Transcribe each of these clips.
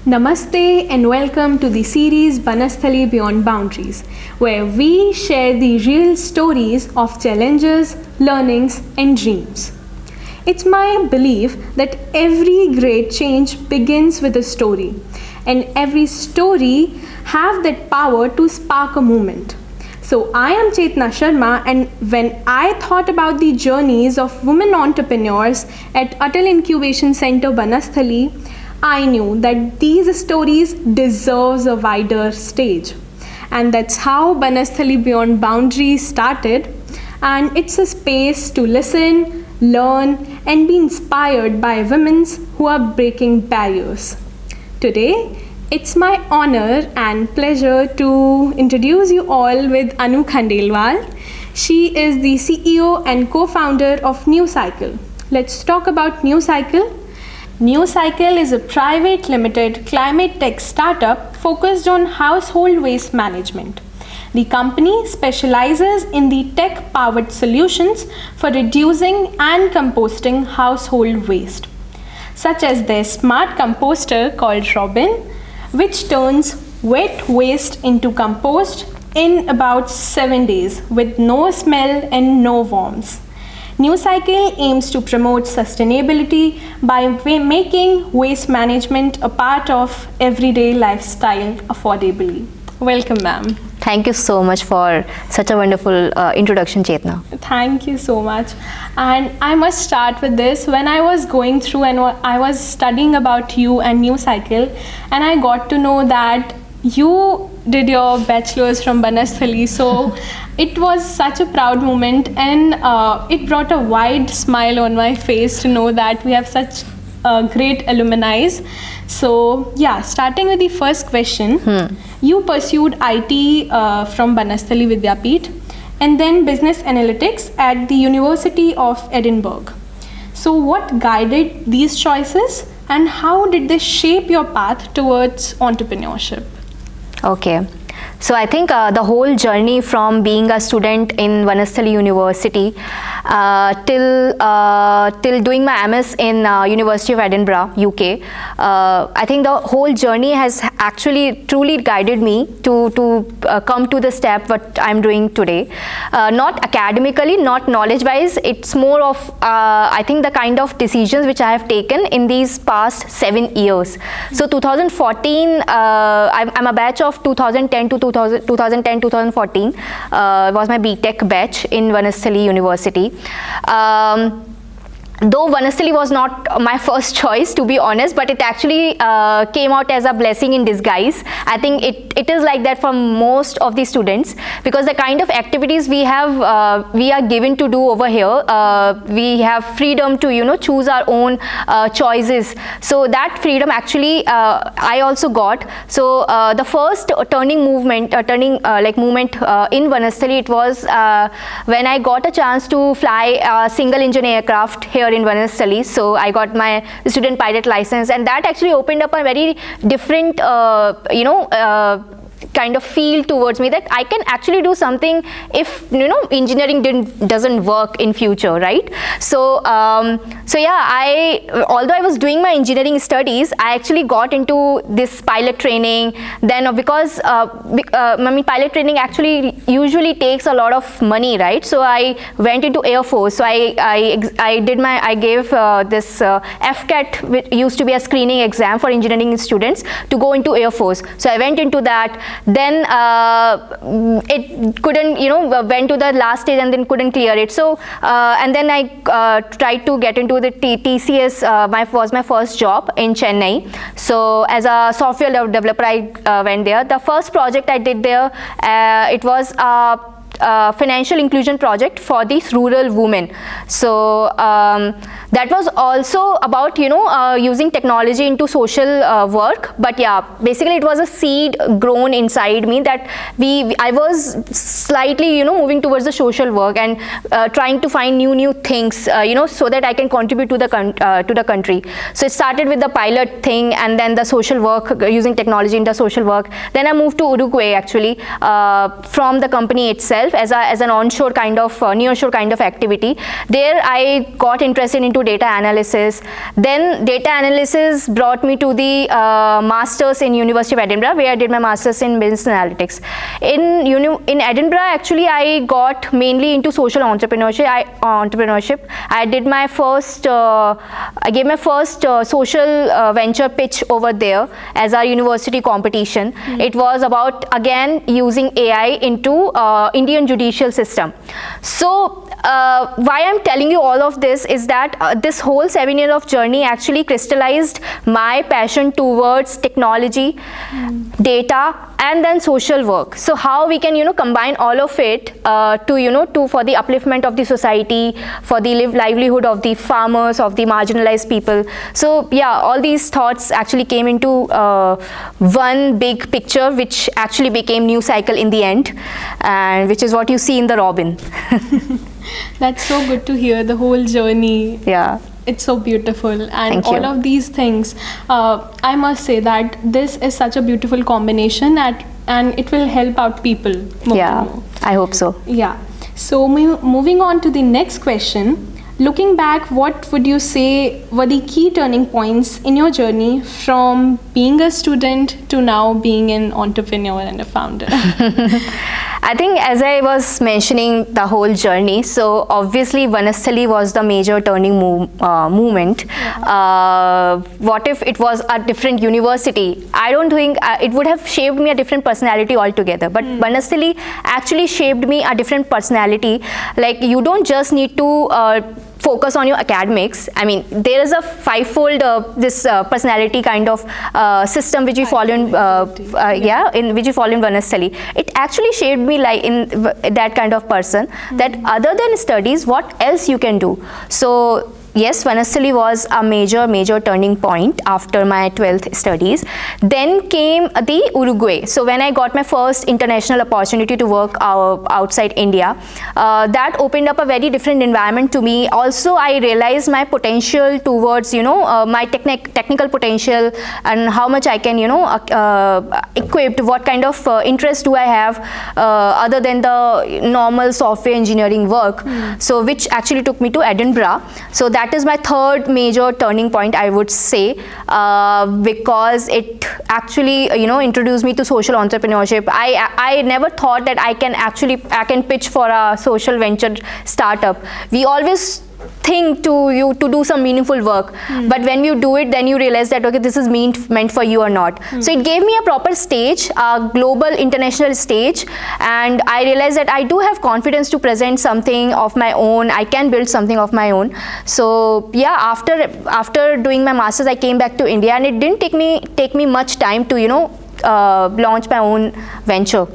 Namaste and welcome to the series Banasthali Beyond Boundaries, where we share the real stories of challenges, learnings and dreams. It's my belief that every great change begins with a story, and every story have that power to spark a movement. So I am Chetna Sharma, and when I thought about the journeys of women entrepreneurs at Atal Incubation Center Banasthali, I knew that these stories deserve a wider stage. And that's how Banasthali Beyond Boundaries started. And it's a space to listen, learn, and be inspired by women who are breaking barriers. Today, it's my honor and pleasure to introduce you all with Anu Khandelwal. She is the CEO and co-founder of Newcycl. Let's talk about Newcycl. Newcycl is a private limited climate tech startup focused on household waste management. The company specializes in the tech-powered solutions for reducing and composting household waste, such as their smart composter called Rawbin, which turns wet waste into compost in about 7 days with no smell and no worms. Newcycl aims to promote sustainability by making waste management a part of everyday lifestyle affordably. Welcome, ma'am. Thank you so much for such a wonderful introduction, Chetna. Thank you so much. And I must start with this. When I was going through and I was studying about you and Newcycl, and I got to know that you did your bachelor's from Banasthali, so it was such a proud moment, and it brought a wide smile on my face to know that we have such great alumni. So yeah, starting with the first question, you pursued IT from Banasthali Vidyapith and then business analytics at the University of Edinburgh. So what guided these choices and how did they shape your path towards entrepreneurship? Okay. So I think the whole journey from being a student in Banasthali University till doing my MS in University of Edinburgh, UK, I think the whole journey has actually truly guided me to come to the step what I'm doing today. Not academically, not knowledge-wise, it's more of I think the kind of decisions which I have taken in these past 7 years. So 2014, I'm a batch of 2010 to 2010-2014 was my BTech batch in Banasthali University. Though Banasthali was not my first choice, to be honest, but it actually came out as a blessing in disguise. I think it is like that for most of the students, because the kind of activities we are given to do over here, we have freedom to choose our own choices. So that freedom actually I also got. So the first turning movement in Banasthali, it was when I got a chance to fly a single engine aircraft here in Banasthali. So I got my student pilot license, and that actually opened up a very different kind of feel towards me, that I can actually do something if engineering doesn't work in future, right? So yeah, although I was doing my engineering studies, I actually got into this pilot training. Then because pilot training actually usually takes a lot of money, right? So I went into Air Force. So I gave this FCAT, which used to be a screening exam for engineering students, to go into Air Force. So I went into that. Then it couldn't, went to the last stage and then couldn't clear it. So and then I tried to get into the TCS. Was my first job in Chennai. So as a software developer, I went there. The first project I did there, it was a financial inclusion project for these rural women. So that was also about using technology into social work. But yeah, basically it was a seed grown inside me that I was slightly moving towards the social work and trying to find new things so that I can contribute to the country. So it started with the pilot thing, and then the social work, using technology into social work. Then I moved to Uruguay actually from the company itself. itself as an onshore kind of nearshore kind of activity. There I got interested into data analysis. Then data analysis brought me to the masters in University of Edinburgh, where I did my masters in business analytics. In Edinburgh, actually, I got mainly into social entrepreneurship. I did my first, I gave my first social venture pitch over there as our university competition. It was about, again, using AI into Indian judicial system. So why I'm telling you all of this is that this whole 7 years of journey actually crystallized my passion towards technology, data, and then social work. So how we can, combine all of it for the upliftment of the society, for the livelihood of the farmers, of the marginalized people. So yeah, all these thoughts actually came into one big picture, which actually became Newcycl in the end, and which is what you see in the Rawbin. That's so good to hear, the whole journey. Yeah. It's so beautiful, and Thank all you. of these things, I must say that this is such a beautiful combination, and it will help out people more Yeah, and more. I hope so. Yeah. So moving on to the next question. Looking back, what would you say were the key turning points in your journey from being a student to now being an entrepreneur and a founder? I think, as I was mentioning the whole journey, so obviously Banasthali was the major turning moment. What if it was a different university? I don't think it would have shaped me a different personality altogether. But Banasthali actually shaped me a different personality. Like, you don't just need to focus on your academics. I mean, there is a fivefold this personality kind of system which we follow in which we follow in Banasthali. It actually shaped me like in that kind of person, that other than studies, what else you can do. So yes, Banasthali was a major turning point after my 12th studies. Then came the Uruguay. So when I got my first international opportunity to work outside India, that opened up a very different environment to me. Also, I realized my potential towards, my technical potential, and how much I can, equipped, what kind of interest do I have other than the normal software engineering work. So which actually took me to Edinburgh. So that is my third major turning point, I would say, because it actually, introduced me to social entrepreneurship. I never thought that I can pitch for a social venture startup. We always think to do some meaningful work, but when you do it, then you realize that, okay, this is meant for you or not. So it gave me a proper stage, a global international stage, and I realized that I do have confidence to present something of my own. I can build something of my own. So yeah, after doing my masters, I came back to India, and it didn't take me much time to launch my own venture.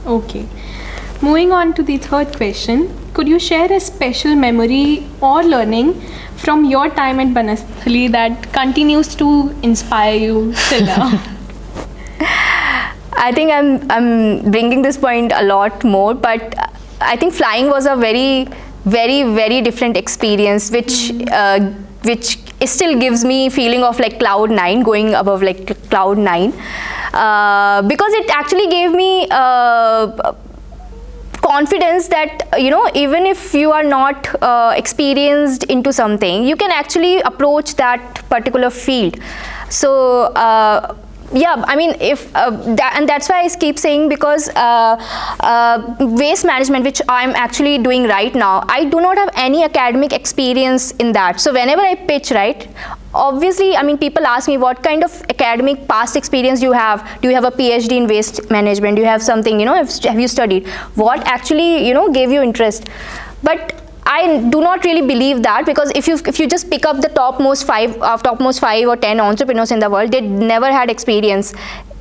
Okay. Moving on to the third question. Could you share a special memory or learning from your time at Banasthali that continues to inspire you till now? I think I'm bringing this point a lot more, but I think flying was a very different experience, which still gives me feeling of like cloud 9, going above like cloud 9, because it actually gave me confidence that, even if you are not experienced into something, you can actually approach that particular field. So yeah, I mean, and that's why I keep saying, because waste management, which I'm actually doing right now, I do not have any academic experience in that. So whenever I pitch, right, obviously, I mean, people ask me, what kind of academic past experience do you have? Do you have a PhD in waste management? Do you have something, have you studied? What actually, gave you interest? But I do not really believe that, because if you just pick up the topmost five or 10 entrepreneurs in the world, they never had experience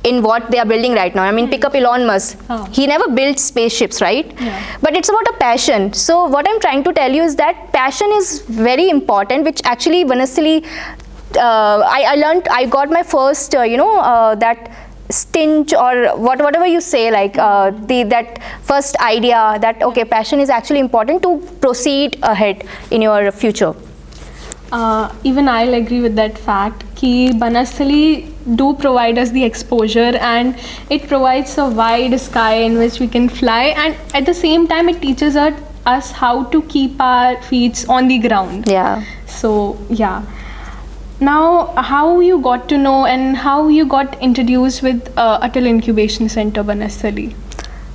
in what they are building right now. I mean, pick up Elon Musk. He never built spaceships, right? Yeah. But it's about a passion. So what I'm trying to tell you is that passion is very important, which actually Banasthali, I learned, I got my first, that stint, or whatever you say, like that first idea that, okay, passion is actually important to proceed ahead in your future. Even I'll agree with that fact कि Banasthali do provide us the exposure, and it provides a wide sky in which we can fly, and at the same time it teaches us how to keep our feet on the ground. Yeah. So yeah. Now, how you got to know and how you got introduced with Atal Incubation Center Banasthali?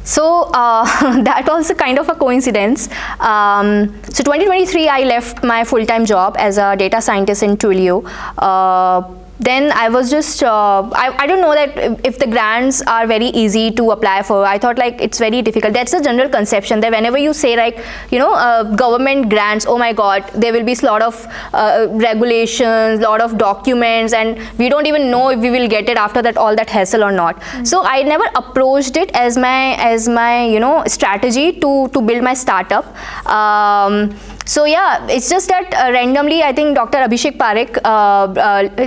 So that was a kind of a coincidence. So 2023, I left my full-time job as a data scientist in Twilio. Then I was just, I don't know that if the grants are very easy to apply for. I thought like it's very difficult. That's a general conception that whenever you say like, government grants, oh my God, there will be a lot of regulations, lot of documents, and we don't even know if we will get it after that, all that hassle or not. So I never approached it as my strategy to build my startup. So yeah, it's just that randomly, I think Dr. Abhishek Parekh,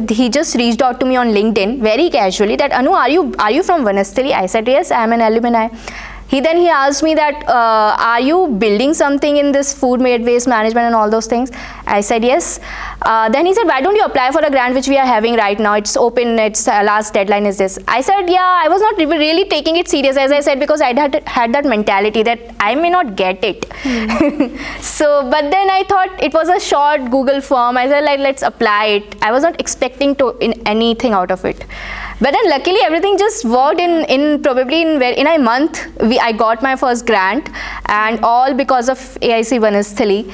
he just reached out to me on LinkedIn very casually that, Anu, are you from Banasthali? I said, yes, I am an alumni. He asked me that, are you building something in this food waste management and all those things? I said, yes. Then he said, why don't you apply for a grant which we are having right now? It's open, its last deadline is this. I said, yeah, I was not really taking it serious, as I said, because I had that mentality that I may not get it. So, but then I thought it was a short Google form. I said, like, let's apply it. I was not expecting anything out of it. But then luckily everything just worked in a month. I got my first grant, and all because of AIC Banasthali.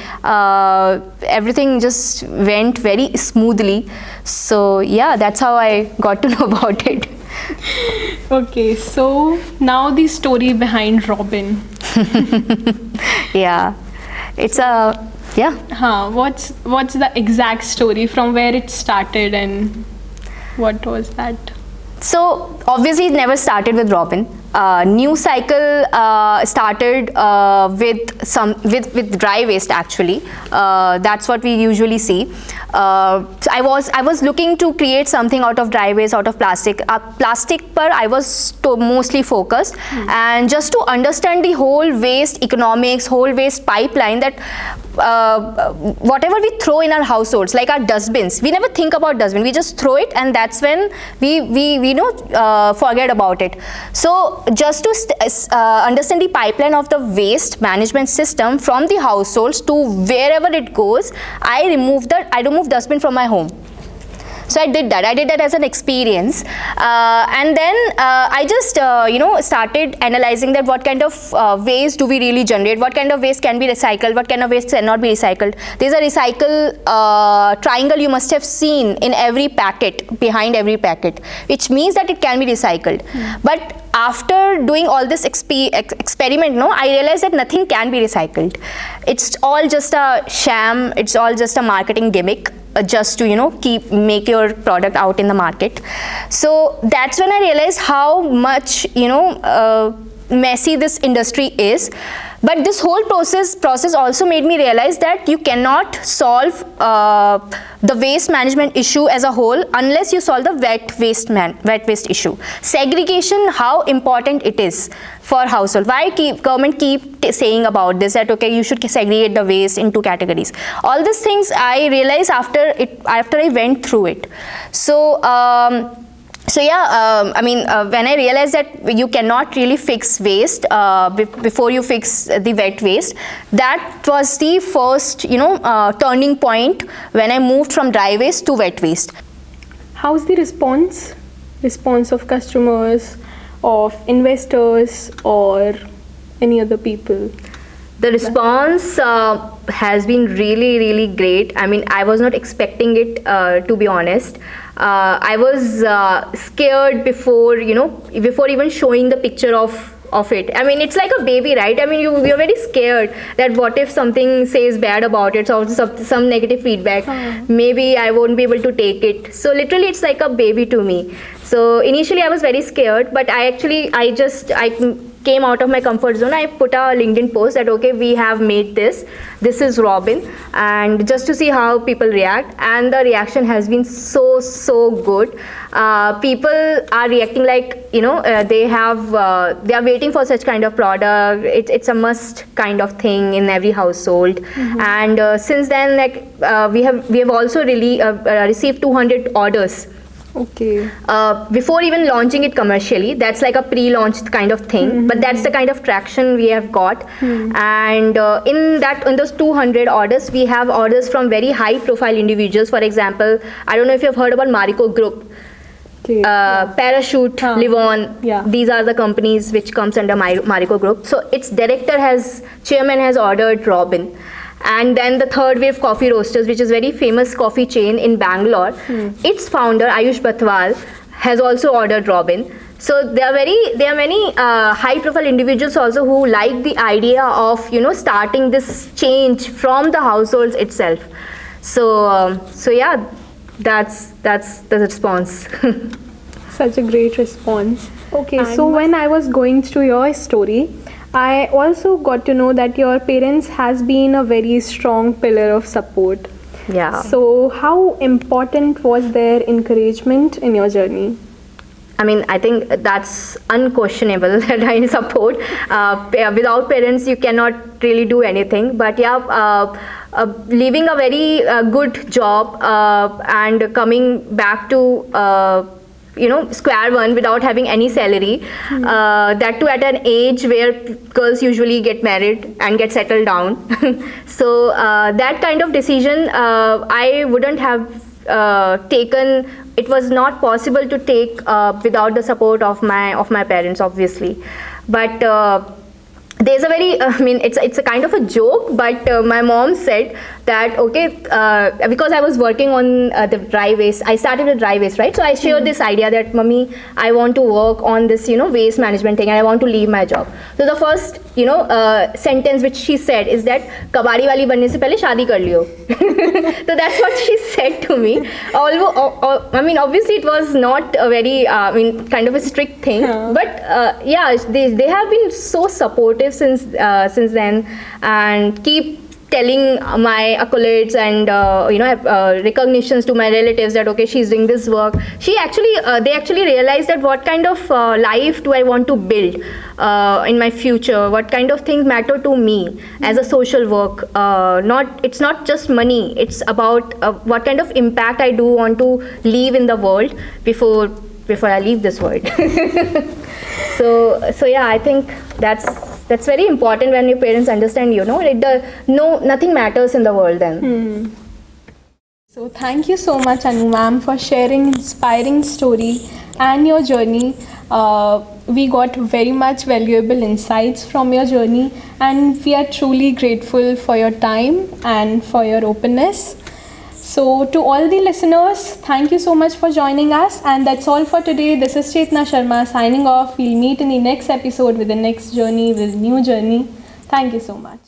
Everything just went very smoothly. So yeah, that's how I got to know about it. Okay, so now the story behind Rawbin. Yeah, it's a What's the exact story from where it started and what was that? So obviously it never started with Rawbin. Newcycl started with dry waste actually. That's what we usually see. I was looking to create something out of dry waste, out of plastic. Plastic per I was mostly focused, and just to understand the whole waste economics, whole waste pipeline, that whatever we throw in our households, like our dustbins, we never think about dustbin. We just throw it, and that's when we forget about it. So just to understand the pipeline of the waste management system from the households to wherever it goes, I removed dustbin from my home. So I did that as an experience, and then I just started analyzing that what kind of waste do we really generate, what kind of waste can be recycled, what kind of waste cannot be recycled. There's a recycle triangle you must have seen in every packet, behind every packet, which means that it can be recycled. But after doing all this experiment, I realized that nothing can be recycled. It's all just a sham, it's all just a marketing gimmick, just to make your product out in the market. So that's when I realized how much messy this industry is. But this whole process also made me realize that you cannot solve the waste management issue as a whole unless you solve the wet waste issue. Segregation, how important it is for household. Why government keep saying about this, that okay, you should segregate the waste into categories. All these things I realized after I went through it. So when I realized that you cannot really fix waste before you fix the wet waste, that was the first turning point when I moved from dry waste to wet waste. How's the response of customers, of investors, or any other people? The response has been really, really great. I mean, I was not expecting it, to be honest. I was scared before even showing the picture of it. I mean, it's like a baby, right? I mean, you're very scared that what if something says bad about it, so some negative feedback, maybe I won't be able to take it. So literally it's like a baby to me. So initially I was very scared, but I came out of my comfort zone. I put a LinkedIn post that, okay, we have made this. This is Rawbin, and just to see how people react. And the reaction has been so good. People are reacting like, they are waiting for such kind of product. It's a must kind of thing in every household. And since then, like we have also really received 200 orders. Okay. Before even launching it commercially, that's like a pre-launched kind of thing, but that's the kind of traction we have got. And in those 200 orders, we have orders from very high-profile individuals. For example, I don't know if you've heard about Marico Group, Parachute, Livon. These are the companies which comes under Marico Group. So its chairman has ordered Rawbin. And then the Third Wave Coffee Roasters, which is very famous coffee chain in Bangalore, its founder Ayush Bathwal has also ordered Rawbin. So there are many high-profile individuals also who like the idea of starting this change from the households itself. So yeah, that's the response. Such a great response. Okay, so when I was going through your story, I also got to know that your parents has been a very strong pillar of support. Yeah. So how important was their encouragement in your journey? I mean, I think that's unquestionable that I support. Without parents, you cannot really do anything. But yeah, leaving a very good job and coming back to square one without having any salary, that too at an age where girls usually get married and get settled down. So that kind of decision I wouldn't have taken. It was not possible to take without the support of my parents, obviously. But there's a very, it's a kind of a joke, but my mom said that, okay, because I was working on the dry waste, I started with dry waste, right? So I shared this idea that, Mummy, I want to work on this, waste management thing, and I want to leave my job. So the first, sentence which she said is that, kabadi wali banne se pehle shaadi kar liyo. So that's what she said to me. Although, obviously it was not a very, kind of a strict thing, but yeah, they have been so supportive since then, and keep telling my accolades and recognitions to my relatives that, okay, she's doing this work. They actually realized that what kind of life do I want to build in my future, what kind of things matter to me as a social work. It's not just money, it's about what kind of impact I do want to leave in the world before I leave this world. So yeah, I think that's very important when your parents understand, nothing matters in the world then. So thank you so much, Anu ma'am, for sharing inspiring story and your journey. We got very much valuable insights from your journey, and we are truly grateful for your time and for your openness. So to all the listeners, thank you so much for joining us, and that's all for today. This is Chetna Sharma signing off. We'll meet in the next episode with the next journey, with new journey. Thank you so much.